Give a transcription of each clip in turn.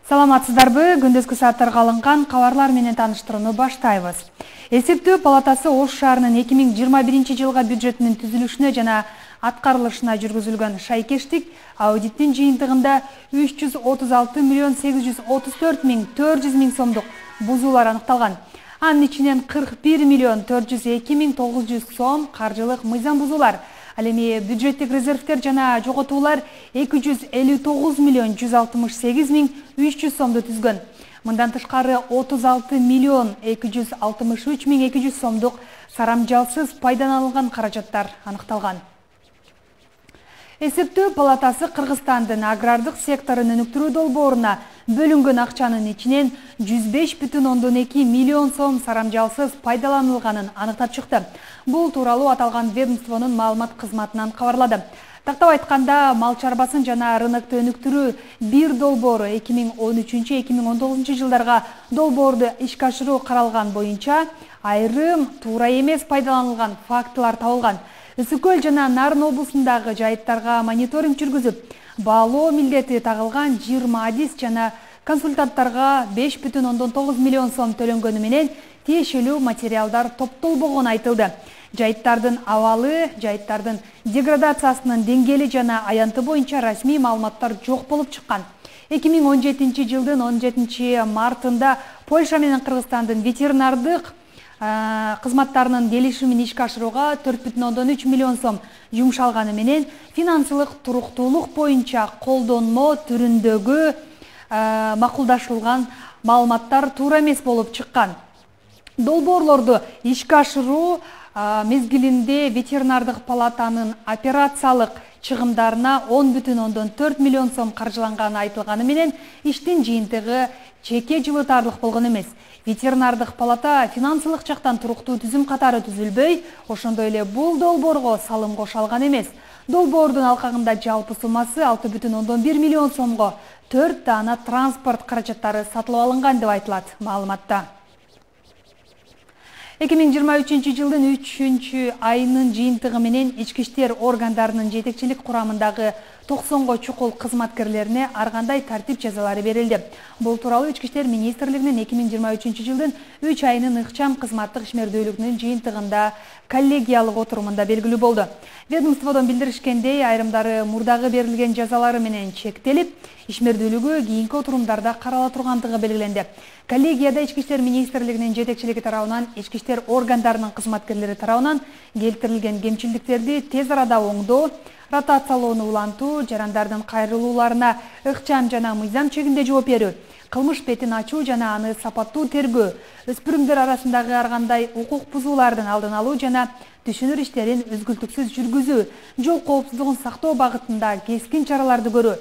Саламатсыздарбы, күндүзгү сааттарга алынган кабарлар менен тааныштырууну баштайбыз. Эсептөө палатасы Ош шаарынын 2021 жылга бюджетинин түзүлүшүнө жана аткарылышына жүргүзүлгөн шайкештик аудиттин жыйынтыгында 336.834.400 сомдук бузуулар аныкталган. Анын ичинен 41.402.900 сом каржылык мыйзам бузуулар, ал эми бюджеттик резервтер жана жоготуулар 259.168.300 сомду түзгөн. Мындан тышкары 36.263.200 сомдук сарамжалсыз пайдаланылган каражаттар аныкталган. Эсептөө палатасы Кыргызстандын агрардык секторун өнүктүрүү долбооруна бөлүнгөн акчанын ичинен 105,2 миллион сом сарамжалсыз пайдаланылганын аныктап чыкты. Бул тууралуу аталган ведомствонун маалымат кызматынан кабарлады. Тактап айтканда, мал чарбасын жана рынокто өнүктүрүү бир долбоору 2013-2019 жылдарга долбоорду ишке ашыруу каралган боюнча айрым туура эмес пайдаланылган фактылар табылган. Ысык-Көл жана Нарын облусундагы жайыттарга мониторинг жүргүзүп, баалоо милдети тагылган 20 адис жана консультанттарга 5,9 миллион сом төлөнгөнү менен тиешелүү материалдар топтолбогону айтылды. Жайыттардын абалы, жайыттардын деградациясынын деңгээли жана аянты боюнча расмий маалыматтар жок болуп чыккан. 2017 жылдын 17 мартында Польша менен Кыргызстандын ветеринардык кызматтарынын келишимин ишке ашырууга 4,3 миллион сом жумшалганы менен финансылык туруктуулук боюнча колдонмо түрүндөгү макулдашылган маалыматтар туура эмес болуп чыккан. Долбоорлорду ишке ашыруу мезгилинде ветеринардык палатанын операциялык чыгымдарына 10,4 миллион сом каржыланганы айтылганы менен иштин жыйынтыгы чеке жылытарлык болгон эмес. Ветеринардык палата финансылык жактан туруктуу түзүм катары түзүлбөй, ошондой эле бул долбоорго салым кошо алган эмес. Долбоордун алкагында жалпы суммасы 6,1 миллион сомго 4 даана транспорт каражаттары сатылып алынган деп айтылат маалыматта. 2023 жылдын 3 айынын жыйынтыгы менен ички иштер органдарынын жетекчилик курамындагы 90 чукул кызматкерлерине ар кандай тартип жазалары берилди. Бул тууралуу Ички иштер министрлигинин 2023 жылдын 3 айынын ыкчам кызматтык ишмердүүлүгүнүн жыйынтыгында коллегиялык отурумунда белгилүү болду. Ведомстводон билдиришкендей, айрымдары мурдагы берилген жазалары менен чектелип, ишмердүүлүгү кийинки отурумдарда карала тургандыгы белгиленди. Коллегияда Ички иштер министрлигинин жетекчилиги тарабынан ички иштер органдарынын кызматкерлери тарабынан келтирилген кемчилдиктерди тез арада оңдоо, ротациялоону улантуу, жарандардын кайрылууларына ыкчам жана мыйзам чегинде жооп берүү, кылмыш бетин ачуу жана аны сапаттуу тергөө, өспүрүмдөр арасындагы ар кандай укук бузуулардын алдын алуу жана түшүнүр иштерин үзгүлтүксүз жүргүзүү, жол коопсуздугун сактоо багытында кескин чараларды көрүү,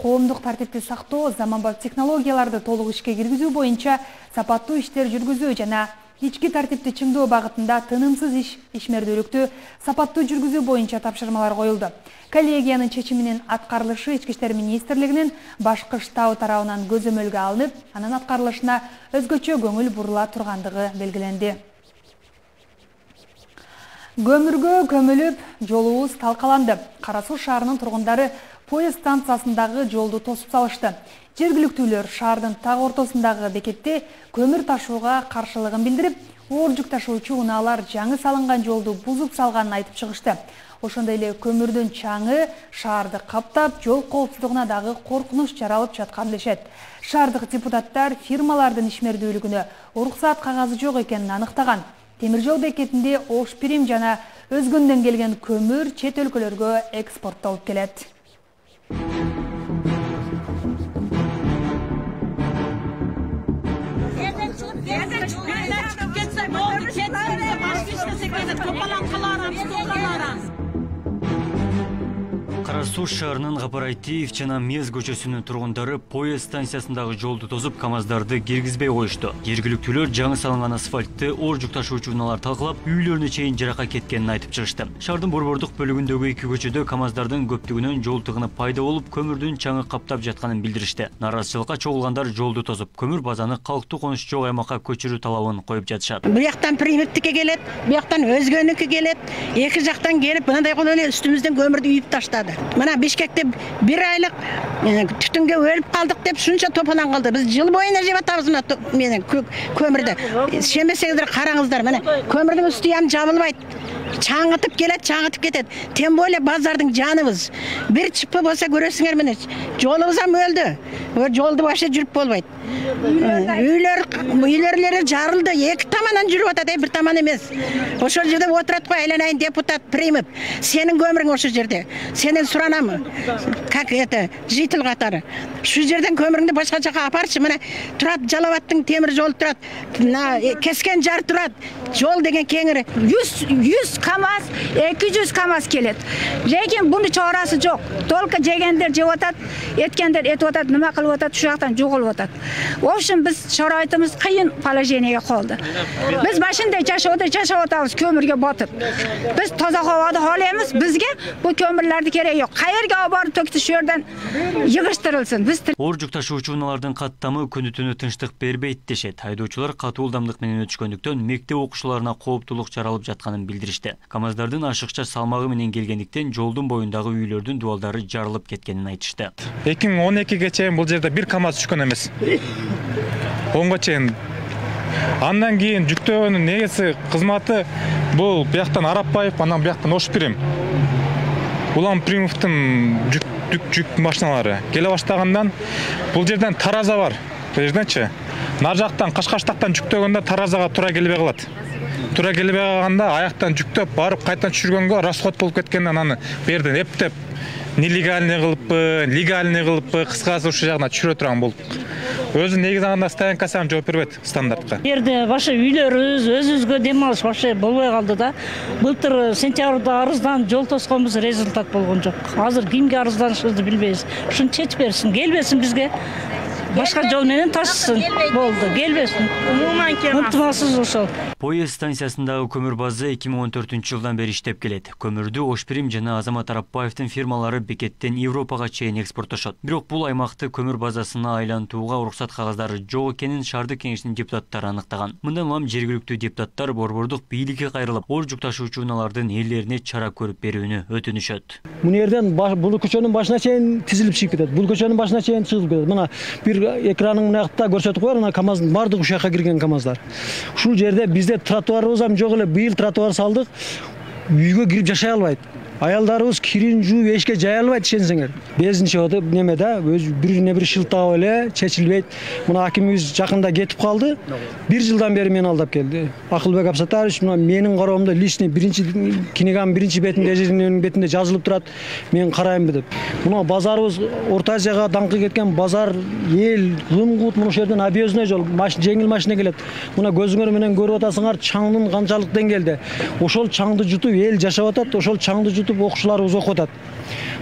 коомдук тартипти сактоо, заманбап технологияларды толук ишке киргизүү боюнча сапаттуу иштер жүргүзүү жана ички тартипти чыңдоо багытында тынымсыз ишмердүүлүктү сапаттуу жүргүзүү боюнча тапшырмалар коюлду. Коллегиянын чечиминин аткарылышы Ички иштер министрлигинин башкы штабы тарабынан көзөмөлгө алынып, анын аткарылышына өзгөчө көңүл бурула тургандыгы белгиленди. Көмүргө көмүлүп, жолубуз талкаланды. Кара Суу шаарынын тургундары поезд станциясындагы жолду тосуп салышты. Жергиликтүүлөр шаардын так ортосундагы бекетте көмүр ташууга каршылыгын билдирип, оор жүк ташуучу унаалар жаңы салынган жолду бузуп салганын айтып чыгышты. Ошондой эле көмүрдүн чаңы шаарды каптап, жол коопсуздугуна дагы коркунуч жаралып жаткан дешет. Шаардык депутаттар фирмалардын ишмердүүлүгүнө уруксаат кагазы жок экенин аныктаган. Темир жол бекетинде Ош Пирим жана өзгөндөн келген көмүр чет өлкөлөргө экспорттолуп келет. Кара Суу шаарынын Капарайтиев жана Мез көчөсүнүн тургундары поезд станциясындагы жолду тосуп камаздарды киргизбей коюшту. Жергиликтүүлөр жаңы салынган асфальтты оор жүк ташуучу унаалар талкалап, үйлөрүнө чейин жаракка кеткенин айтып чыгышты. Шаардын борбордук бөлүгүндөгү 2 көчөдө камаздардын көптүгүнөн жол тыгыны пайда болуп, көмүрдүн чаңы каптап жатканын билдиришти. Нараазычылыкка чогулгандар жолду тосуп, көмүр базаны калктуу конуш жок аймакка көчүрүү талабын коюп жатышат. Бияктан примиттикке келет, бияктан өзгөнүккө келет. Эки жактан келип, мындай кылып эле үстүбүздөн көмүрдү үйүп таштады. Мына Бишкекте 1 айлык түтүнгө өлүп калдык деп шунча топалан калды. Биз жыл боюна жеп атабыз мына менен көмүрдү. Шемесеңиздер караңыздар, мына көмүрдүн үстү ям жабылбайт. Чаңытып келет, чаңытып кетет. Тем более базардын жаныбыз. Бир чыппы болсо көрөсүңөр мына. Жолубуз ham өлдү. Жолду башы жүрүп болбойт. Үйлөрлөрү жарылды. Эки тамандан жүрүп атат, бир таман эмес. Ошол жерде отурат го айланайын депутат Примов. Сенин көмүрүң ошол жерде. Сенен суранамы? Как это житель катары. Шу жерден көмүрүңдү башка жака апарчы. Мына турат Жалалабадтын темир жолу турат. Кескен жар турат. Жол деген кеңири. 100 КАМАЗ, 200 КАМАЗ келет. Лекин буну чарасы жок. Только жегендер жеп атат, эткендер этип атат, нема кылып атат, шу жактан жоголуп атат. В общем, биз шарайтыбыз кыйын положениеге калды. Биз башында жашап атабыз көмүргө батып. Биз таза абады халайбыз, бизге бу көмүрлөрдү кереги жок. Кайерге алып барып төктү, шу жерден жыгыштырылсын. Биз оор жүк ташуучу унаалардын каттамы күнү-түнү тынчтык бербейт дешет. Айдоочулар катуу ылдамдык менен өтүшкөндүктөн мектеп окуучуларына кооптулук жаралып жатканын билдиришти. КАМАЗдардын ашыкча салмагы менен келгендиктен жолдун боюндагы үйлөрдүн дубалдары жарылып кеткенин айтышты. 2012 чейин бул жерде 1 КАМАЗ түшкөн эмес. 10га чейин. Андан кийин жүктөөнүн негизи кызматы бул бияктан Арапбаев, анан бияктан Ошпирим. Улам Примовдун жүк машиналары келе баштагандан бул жерден Тараза бар. Бул жерденчи. Нар жактан Кашкаштактан жүктөгөндө Таразага туура келбей калат. Туура келбей калганда аяктан жүктөп барып кайтадан түшүргөнгө расход болуп кеткенден аны берден эптеп нелегальный кылыппы, легальный кылыппы, кыскасы ушул жагына түшүрө турган болуп. Өзү негизи анда стоянкасы ham жооп бербейт стандартка. Жерде башы үйлөрүбүз, өзүбүзгө дем алыш башы болбой калды да. Былтыр сентябрда арыздан жол тосконбуз, результат болгон жок. Азыр кимге арызданышыбызды билбейбиз. Ушуну чечип берсин, келбесин бизге. Башка жол менен ташысын. Болду, келбесин. Ынтымаксыз ошол. Поезд станциясындагы көмүр базы 2014-жылдан бери иштеп келет. Көмүрдү Ошпирим жана Азамат Арапбаевдин фирмалары бекеттен Европага чейин экспорттошот. Бирок бул аймакты көмүр базасына айлантууга уруксат кагаздары жок экенин шаардык кеңештин депутаттары аныктаган. Мындан улам жергиликтүү депутаттар борбордук бийликке кайрылып, оор жүк ташуучу унаалардын ээлерине чара көрүп берүүнү өтүнүшөт. Мына жерден бул көчөнүн башына чейин тизилип чыгып кетет. Бул көчөнүн башына чейин чыгып кетет. Мына бир экранын мынакта көрсөтүп коер, мына КАМАЗдын бардыгы ушул жака кирген КАМАЗдар. Ушул жерде бизде тротуарыбыз ham жок эле. Быйыл тротуар салдык. Үйгө кирип жашай албайт. Аялдарыбыз кирин жууп эшикке жая албайт, ишенсеңер. Безинче отуп немеде өз бир шылтап эле чечилбейт. Мына акимибиз жакында кетип калды. 1 жылдан бери мени алдап келди. Акылбек Абсатарович, мына менин кароомдо личный книганын биринчи бетинде, эженин бетинде жазылып турат. Мен карайынбы деп. Мына базарыбыз Орто Азияга даңкы кеткен базар, эл гым-гут мына жерден объездной жол, жеңил машина келет. Мына көзүңөр менен көрүп атасыңар, чаңдын канчалык деңгээлде. Ошол чаңды жутуп эл жашап атат, ошол чаңды окуучуларыбыз окуп атат.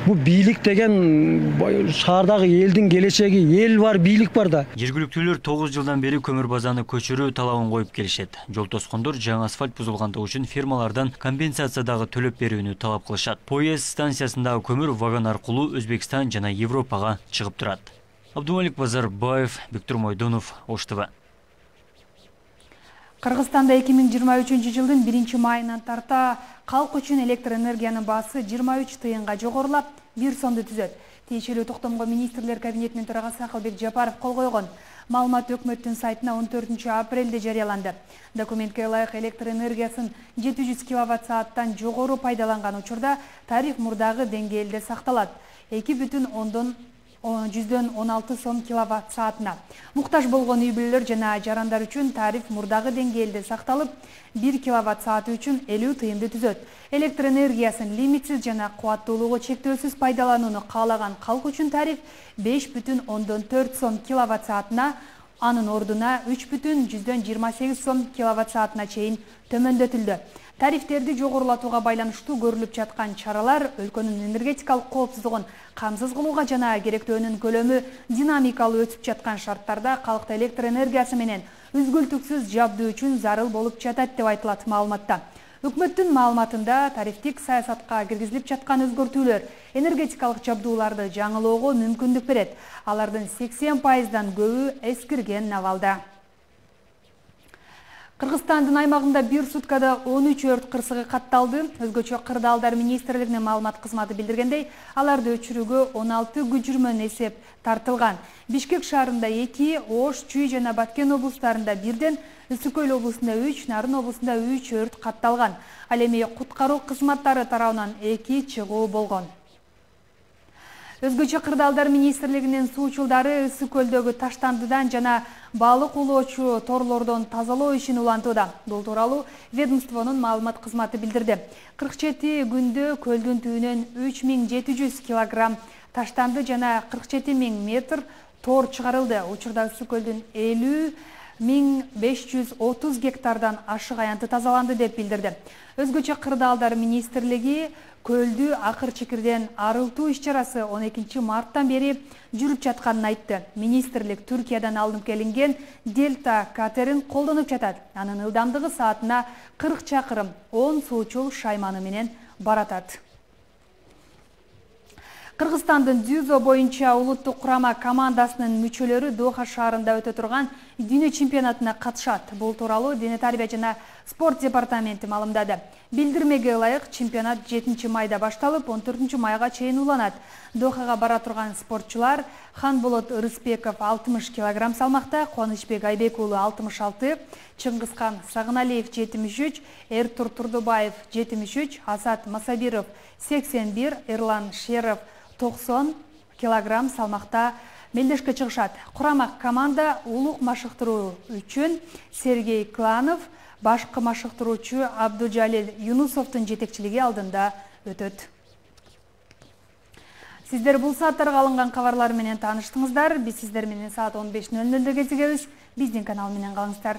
Бул бийлик деген шаардагы элдин келечеги, эл бар, бийлик бар да. Жергиликтүүлөр 9 жылдан бери көмүр базаны көчүрүү талабын коюп келишет. Жол тоскондор жаңы асфальт бузулгандыгы үчүн фирмалардан компенсация дагы төлөп берүүнү талап кылышат. Поезд станциясындагы көмүр вагон аркылуу Өзбекстан жана Европага чыгып турат. Абдумалик Базарбаев, Бектур Мойдонов, Ош ТВ. Кыргызстанда 2023 жылдын 1-майынан тарта калк үчүн электр энергиянын баасы 23 тыйынга жогорулап, 1 сомду түзөт. Тиешелүү токтомго министрлер кабинетинин төрагасы Акылбек Жапаров кол койгон. Маалымат өкмөттүн сайтына 14 апрелде жарыяланды. Документке ылайык электр энергиясын 700 киловатт-сааттан жогору пайдаланган учурда тариф мурдагы деңгээлде сакталат. 2,16 сом киловатт-саатына. Муктаж болгон үй бүлөлөр жана жарандар үчүн тариф мурдагы деңгээлде сакталып, 1 киловатт-сааты үчүн 50 тыйынды түзөт. Электр энергиясын лимитсиз жана кубаттуулугу чектөөсүз пайдаланууну каалаган калк үчүн тариф 5,4 сом киловатт-саатына, анын ордуна 3,28 сом киловатт-саатына чейин төмөндөтүлдү. Тарифтерди жогорулатууга байланыштуу көрүлүп жаткан чаралар өлкөнүн энергетикалык коопсуздугун камсыз кылууга жана керектөөнүн көлөмү динамикалуу өсүп жаткан шарттарда калкты электр энергиясы менен үзгүлтүксүз жабдуу үчүн зарыл болуп жатат деп айтылат маалыматта. Өкмөттүн маалыматында тарифтик саясатка киргизилип жаткан өзгөртүүлөр энергетикалык жабдууларды жаңылоого мүмкүндүк берет. Алардын 80%дан көбү эскирген абалда. Кыргызстандын аймагында бир суткада 13 өрт кырсыгы катталды. Өзгөчө Кырдаалдар министрлигинин маалымат кызматы билдиргендей, аларды өчүрүүгө 16 көчүрмөн эсеп тартылган. Бишкек шаарында 2, Ош, Чүй жана Баткен облустарында 1ден, Үсүкөл облусунда 3, Нарын облусунда 3 өрт катталган. Ал эми куткаруу кызматтары тарабынан 2 чыгуу болгон. Өзгөчө Кырдаалдар министрлигинин суучулдары Үсүкөлдөгү таштандыдан жана балык улоочу торлордон тазалоо ишин улантууда. Бул тууралуу ведомствонун маалымат кызматы билдирди. 47 күндө көлдүн түбүнөн 3700 килограмм таштанды жана 47 000 метр тор чыгарылды. Учурда Үсүкөлдүн 50.530 гектардан ашык аянты тазаланды деп билдирди. Өзгөчө Кырдаалдар министрлиги көлдү акыр чекирден арылтуу иш-чарасы 12 марттан бери жүрүп жатканын айтты. Министрлик Түркиядан алынып келинген Дельта катерин колдонуп жатат. Анын ылдамдыгы саатына 40 чакырым 10 суучул шайманы менен баратат. Кыргызстандын дзюдо боюнча улуттук курама командасынын мүчөлөрү Доха шаарында өтө турган дүйнө чемпионатына катышат. Бул тууралуу Дене тарбия жана спорт департаменти маалымдады. Билдирмеге ылайык чемпионат 7 майда башталып, 14 майга чейин уланат. Дохага бара турган спортчулар Ханболот Ырысбеков 60 кг салмакта, Кубанычбек Айбек уулу 66, Чыңгызхан Сагыналиев 73, Эртур Турдубаев 73, Асат Масабиров 81, Эрлан Шеров 90 кг салмакта мелдешке чыгышат. Курама команда улук машыктыруу үчүн Сергей Кланов, башкы машыктыруучу Абдужалил Юнусовдун жетекчилиги алдында өтөт. Сиздер бул сааттарга алынган кабарлар менен тааныштыңыздар. Биз сиздер менен саат 15:00 кезигебиз. Биздин канал менен калыңыздар.